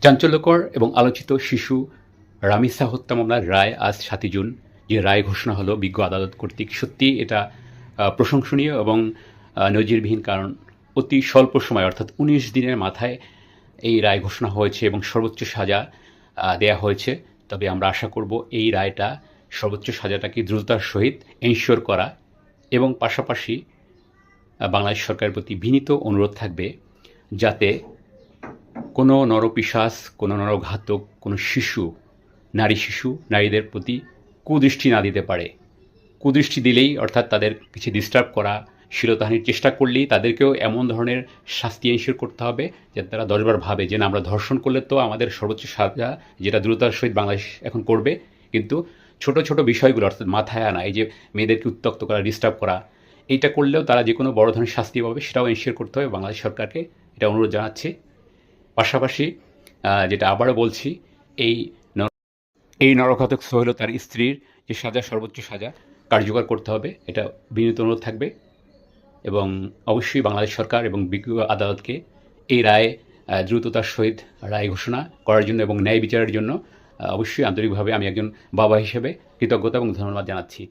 চাঞ্চল্যকর এবং আলোচিত শিশু রামিসা হত্যা মামলার রায় আজ ৭ই জুন যে রায় ঘোষণা হলো বিজ্ঞ আদালত কর্তৃক, সত্যি এটা প্রশংসনীয় এবং নজিরবিহীন। কারণ অতি স্বল্প সময় অর্থাৎ ১৯ দিনের মাথায় এই রায় ঘোষণা হয়েছে এবং সর্বোচ্চ সাজা দেয়া হয়েছে। তবে আমরা আশা করব এই রায়টা সর্বোচ্চ সাজাটাকে দ্রুততার সহিত এনশিওর করা, এবং পাশাপাশি বাংলাদেশ সরকারের প্রতি বিনীত অনুরোধ থাকবে যাতে কোনো নরপিশাচ, কোনো নরঘাতক, কোনো শিশু, নারীদের প্রতি কুদৃষ্টি না দিতে পারে। কুদৃষ্টি দিলেই অর্থাৎ তাদের কিছু ডিস্টার্ব করা, শ্লীলতাহানির চেষ্টা করলেই তাদেরকেও এমন ধরনের শাস্তি এনশিওর করতে হবে যাতে তারা ১০ বার ভাবে যে না, আমরা ধর্ষণ করলে তো আমাদের সর্বোচ্চ সাজা যেটা দ্রুততার সহিত বাংলাদেশ এখন করবে, কিন্তু ছোট ছোট বিষয়গুলো অর্থাৎ মাথায় আনা, এই যে মেয়েদেরকে উত্ত্যক্ত করা, ডিস্টার্ব করা, এইটা করলেও তারা যে কোনো বড় ধরনের শাস্তি পাবে সেটাও এনশিওর করতে হবে বাংলাদেশ সরকারকে। এটা অনুরোধ জানাচ্ছি। পাশাপাশি যেটা আবারও বলছি, এই এই নরঘাতক সোহেল ও তার স্ত্রীর যে সাজা, সর্বোচ্চ সাজা কার্যকর করতে হবে, এটা বিনীত অনুরোধ থাকবে। এবং অবশ্যই বাংলাদেশ সরকার এবং বিজ্ঞ আদালতকে এই রায় দ্রুততার সহিত রায় ঘোষণা করার জন্য এবং ন্যায় বিচারের জন্য অবশ্যই আন্তরিকভাবে আমি একজন বাবা হিসেবে কৃতজ্ঞতা এবং ধন্যবাদ জানাচ্ছি।